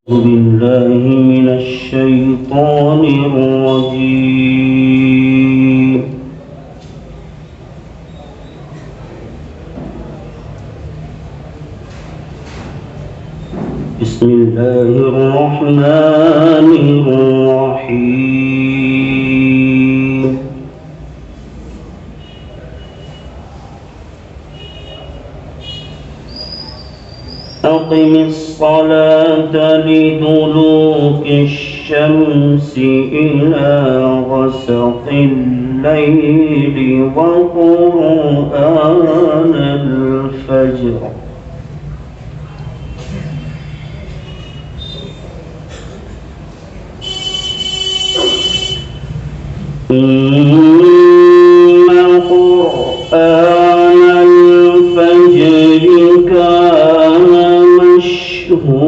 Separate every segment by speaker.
Speaker 1: أعوذ بالله من الشيطان الرجيم. بسم الله الرحمن الرحيم. أقم الصلاة لدلوك الشمس إلى غسق الليل وقرآن الفجر إن قرآن الفجر كان مشهودا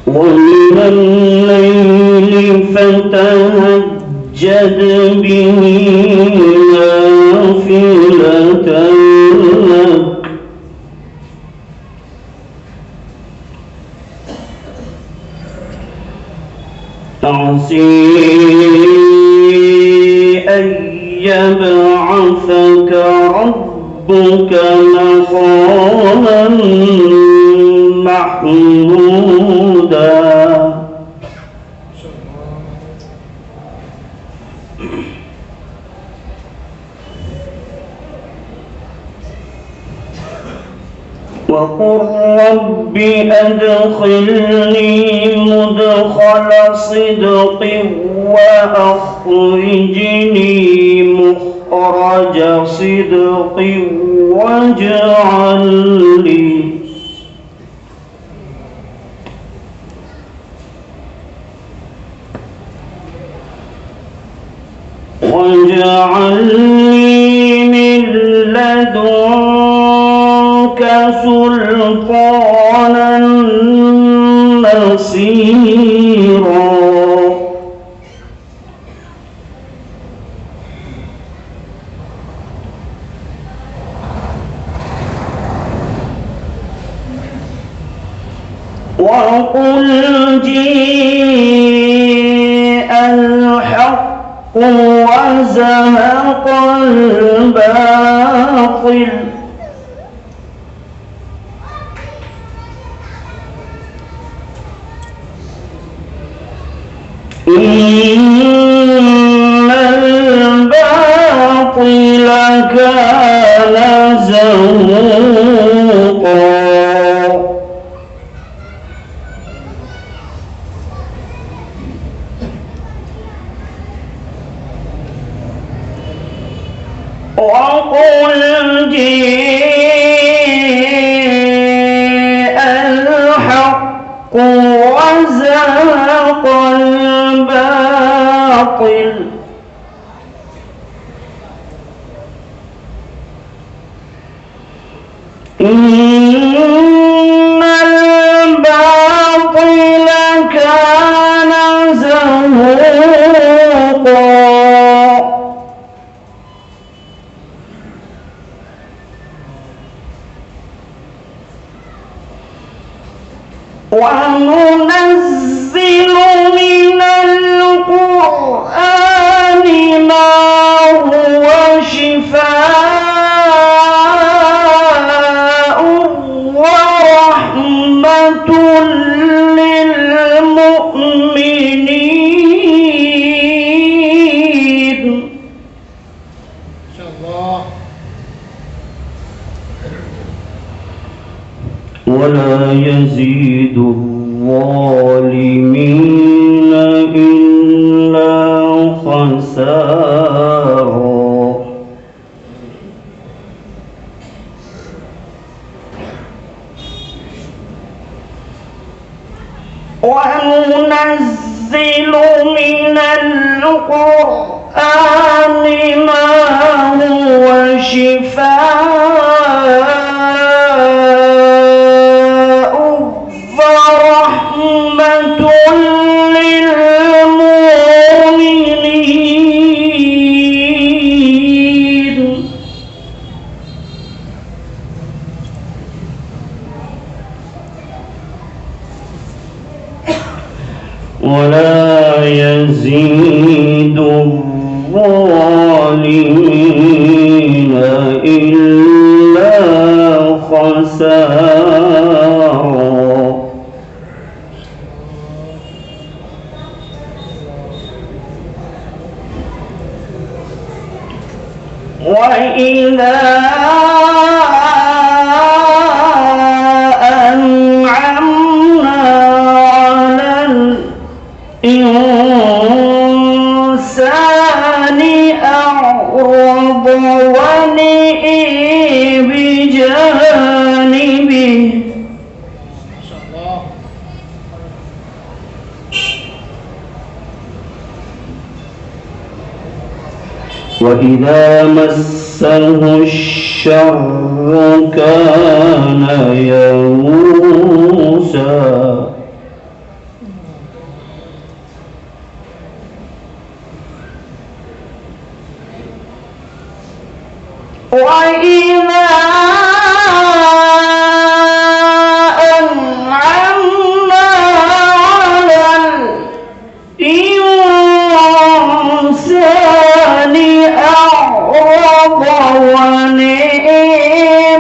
Speaker 1: ومن الليل فتهجد به نافلة لك عسى أن يبعثك ربك مقاما محمودا وقل رب أدخلني مدخل صدق وأخرجني مخرج صدق واجعل لي من لدنك سلطانا نصيرا وقل جاء الحق وزهق الباطل إن الباطل كان زهوقا وقل جاء الحق وزهق الباطل إن الباطل كان زهوقا وننزل من القرآن ما هو شفاء ورحمة للمؤمنين. إن شاء الله. ولا يزيد الظالمين إلا خسارا. وننزل من القرآن ما هو شفاء ورحمة للمؤمنين ولا يزيد الظالمين إلا خسارا. وإذا أنعمنا على الإنسان أعرض ونئ بجانبه. وإذا مسه الشر كان يئوسا. وإذا أنعمنا على الإنسان أعرض ونئ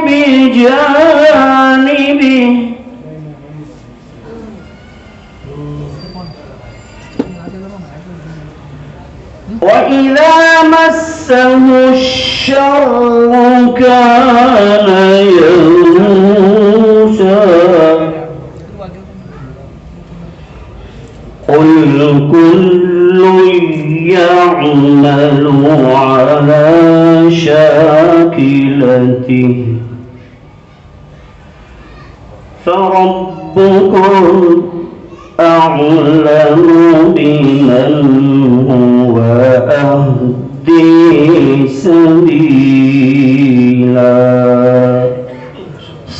Speaker 1: بجانبه. وإذا مسه الشر كان يئوسا. قل كل يعمل على شاكلته فربكم أعلم بمن هو أهدي سبيلا.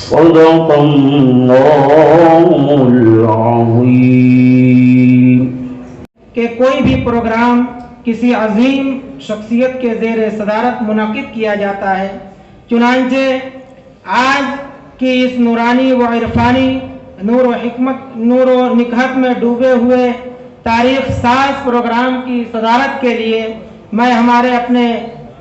Speaker 1: صدق الله العظيم.
Speaker 2: کہ کوئی بھی پروگرام کسی عظیم شخصیت کے زیر صدارت منعقد کیا جاتا ہے، چنانچہ آج کی اس نورانی و عرفانی نور و حکمت نور و نکہت میں ڈوبے ہوئے تاریخ ساز پروگرام کی صدارت کے لیے میں ہمارے اپنے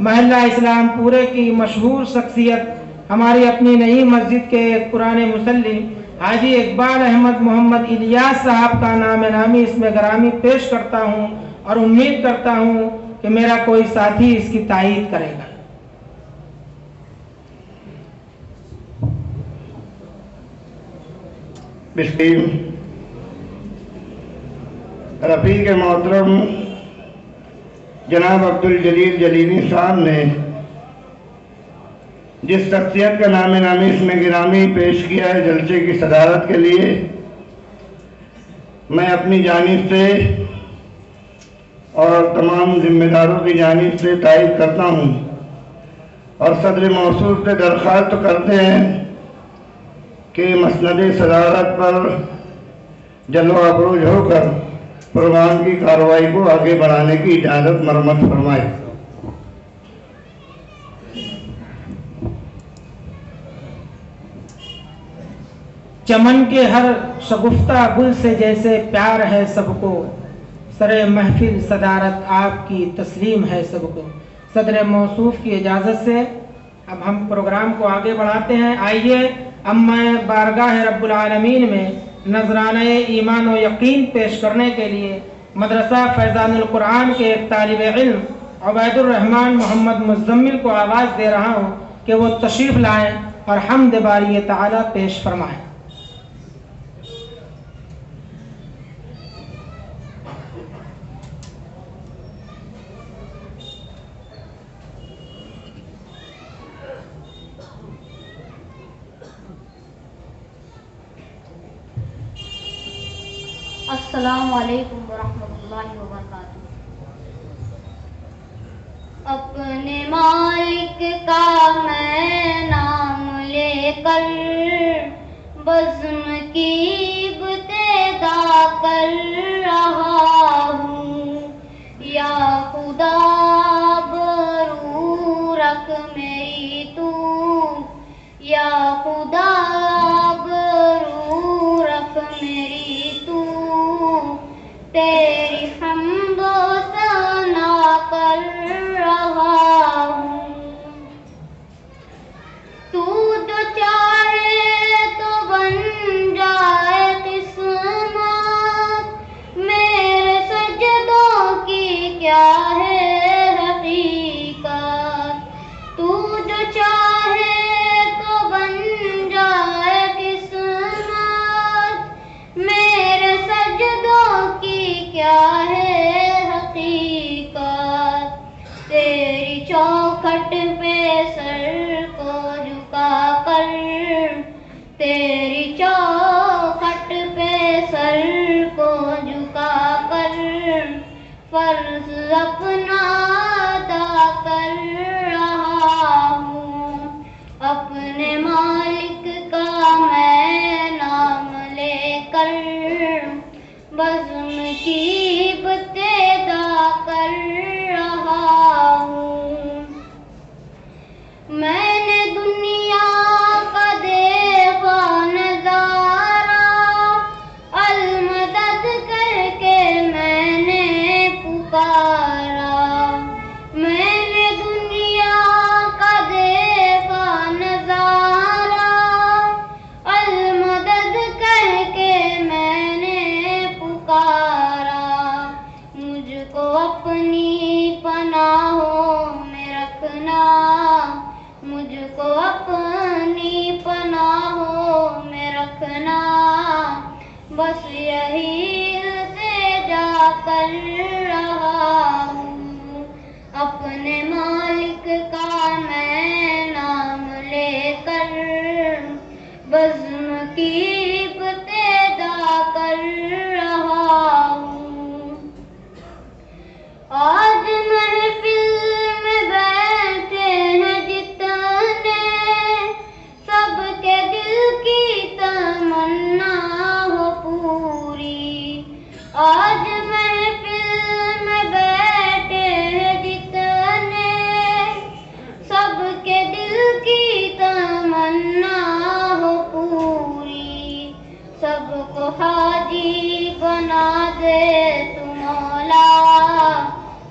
Speaker 2: محلہ اسلام پورے کی مشہور شخصیت، ہماری اپنی نئی مسجد کے ایک پرانے مصلی حاجی اقبال احمد محمد الیاس صاحب کا نام نامی اس میں گرامی پیش کرتا ہوں اور امید کرتا ہوں کہ میرا کوئی ساتھی اس کی تائید کرے گا.
Speaker 3: رفیق محترم جناب عبدالجلیل جلیلی صاحب نے جس شخصیت کا نام نامی اس میں گرامی پیش کیا ہے جلسے کی صدارت کے لیے، میں اپنی جانب سے اور تمام ذمہ داروں کی جانب سے تائید کرتا ہوں اور صدر موصول سے درخواست کرتے ہیں کہ مسند صدارت پر جلوہ افروز ہو کر پروگرام کی کارروائی کو آگے بڑھانے کی اجازت مرمت فرمائے.
Speaker 2: چمن کے ہر شگفتہ گل سے جیسے پیار ہے سب کو، سر محفل صدارت آپ کی تسلیم ہے سب کو. صدر موصوف کی اجازت سے اب ہم پروگرام کو آگے بڑھاتے ہیں. آئیے اب میں بارگاہ رب العالمین میں نذرانہ ایمان و یقین پیش کرنے کے لیے مدرسہ فیضان القرآن کے ایک طالب علم عبید الرحمن محمد مزمل کو آواز دے رہا ہوں کہ وہ تشریف لائیں اور حمد باری تعالی پیش فرمائیں.
Speaker 4: السلام علیکم ورحمۃ اللہ وبرکاتہ. اپنے مالک کا میں نام لے کر بزم کی ابتدا کر رہا ہوں، یا خدا برو رکھ میری تو، یا خدا برو رکھ میری تو، اپنا ادا کر رہا ہوں، اپنے مالک کا میں نام لے کر بزم کی ابتدا کر رہا ہوں۔ میں نے دنیا کا دیکھا نظارہ، المدد کر کے میں نے پکارا۔ میں نے دنیا کا دیکھا نظارہ، المدد کر کے میں نے پکارا۔ مجھ کو اپنی پناہوں میں رکھنا، مجھ کو اپنی پناہوں میں رکھنا، بس یہی التجا کر رہا ہوں۔ اپنے مالک کا میں نام لے کر بزم کی ابتدا کر رہا ہوں۔ آج محفل میں بیٹھے ہیں جتنے، سب کے دل کی تمنا ہو پوری۔ آج محفل میں بیٹھے ہیں جتنے، سب کے دل کی تمنا ہو پوری۔ سب کو حاجی بنا دے تو مولا،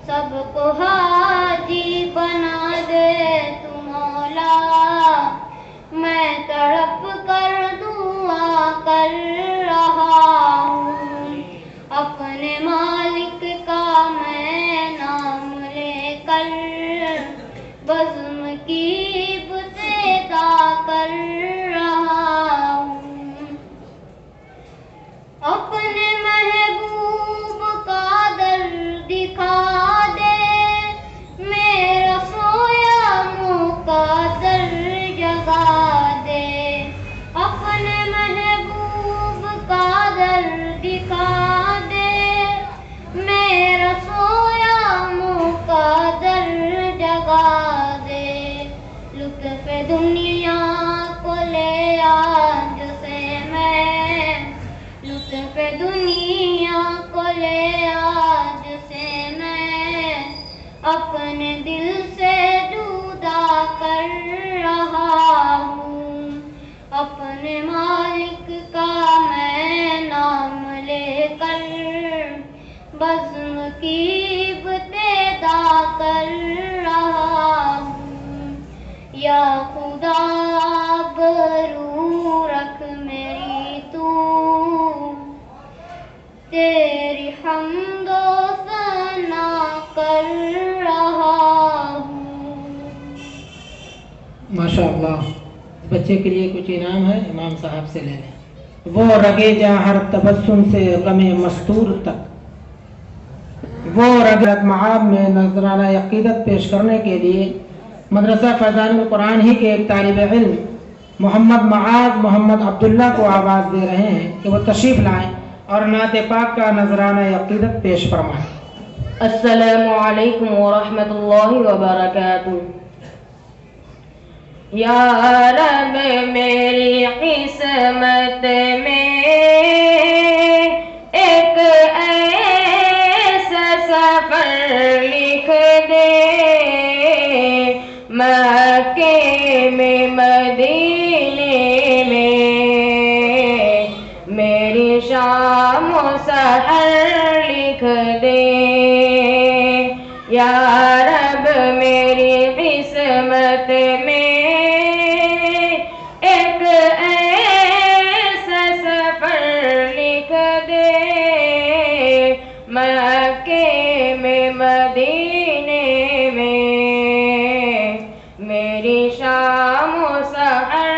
Speaker 4: سب کو حاجی بنا دے تو مولا۔ میں تڑپ کر دعا کر رہا ہوں، اپنے مالک کا میں نام لے کر بزم کی ابتدا کر رہا ہوں۔ اپنے محبوب کا در دکھا دے، میرا سویا مقدر جگا دے۔ اپنے محبوب کا در دکھا دے، میرا سویا مقدر جگا دے۔ لطف دنیا کو لے آج سے میں، لطف دنیا کو لے آج سے میں، اپنے دل سے جدا کر رہا ہوں۔ اپنے مالک کا میں نام لے کر بزم کی ابتدا کر رہا ہوں۔ یا خدا آبرو رکھ میری تو، تیری حمد و ثنا کر رہا ہوں۔
Speaker 2: ماشاء اللہ، بچے کے لیے کچھ انعام ہے، امام صاحب سے لے لیں۔ وہ رگے جا ہر تبسم سے غم مستور تک، وہ رگت معاب میں نذرانہ عقیدت پیش کرنے کے لیے مدرسہ فیضان القرآن ہی کے ایک طالب علم محمد معاذ محمد عبداللہ کو آواز دے رہے ہیں کہ وہ تشریف لائیں اور نعت پاک کا نذرانہ عقیدت پیش فرمائیں۔
Speaker 5: السلام علیکم ورحمۃ اللہ وبرکاتہ۔ یا رب میری قسمت میں ایک ایسا سفر لکھ دے، مکے میں مدینے میں میری شام و سحر لکھ دے۔ یا رب میری قسمت میں ایک ایسا سفر لکھ دے، مکے میں مدینے میں میری شام و سحر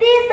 Speaker 6: 30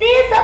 Speaker 6: 30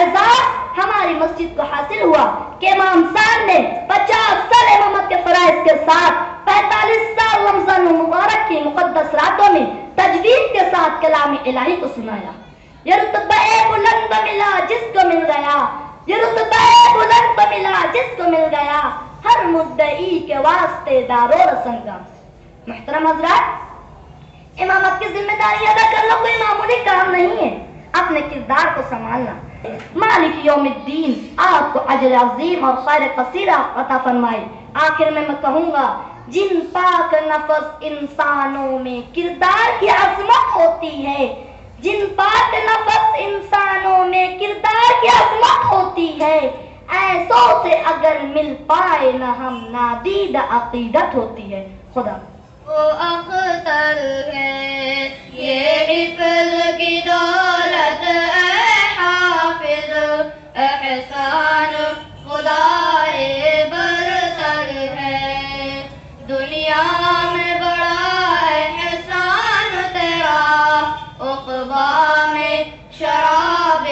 Speaker 6: اعزاز ہماری مسجد کو حاصل ہوا کہ امام صاحب نے 50 سال امامت کے فرائض کے ساتھ 45 سال رمضان مبارک کی مقدس راتوں میں تجوید کے ساتھ کلام الہی کو سنایا. یہ رتبہ بلند ملا جس کو مل گیا، یہ رتبہ بلند ملا جس کو مل گیا، ہر مدعی کے واسطے دارو رسن کا. محترم حضرات، امامت کی ذمہ داری ادا کرنا کوئی معمولی کام نہیں ہے. اپنے کردار کو سنبھالنا. مالک یوم الدین آپ کو اجر عظیم اور خیر کثیرہ عطا فرمائے. آخر میں کہوں گا، جن پاک نفس انسانوں میں کردار کی عظمت ہوتی ہے، جن پاک نفس انسانوں میں کردار کی عظمت ہوتی ہے، ایسوں سے اگر مل پائے نہ ہم نادید عقیدت ہوتی ہے. خدا
Speaker 5: وہ اختر ہے یہ حفظ کی دولت اے حافظ، احسان خدائے برتر ہے. دنیا میں بڑا احسان تیرا، عقبیٰ میں شراب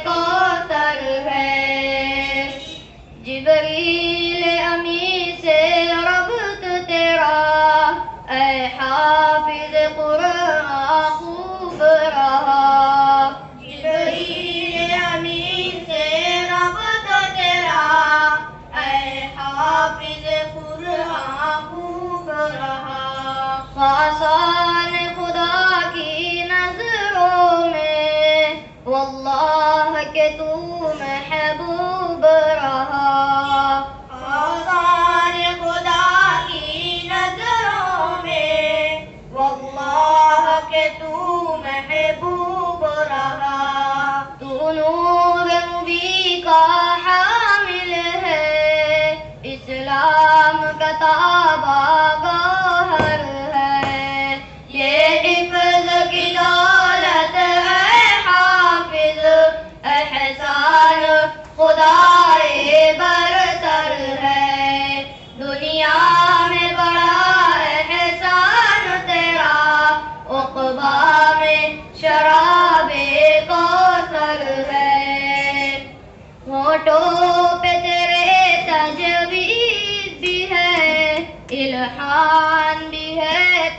Speaker 5: کوثر ہے. جبریل امی سے ربط تیرا، اے حافظ قرآن خوب رہا. جبریل امین سے ربط تیرا، اے حافظ قرآن خوب رہا. خاصان خدا کی نظروں میں واللہ کہ تو محبوب رہا. خاصان خدا کی نظروں میں واللہ کہ تو محبوب رہا. تو نور مبین کا حامل ہے، اسلام کا تابع گوہر ہے. یہ حفظ کی دولت ہے حافظ، احسان خدائے برتر ہے. دنیا میں بڑا احسان تیرا، عقبیٰ میں شراب کوثر ہے. ہونٹوں پہ تیرے تجوید بھی ہے، الحان بھی ہے،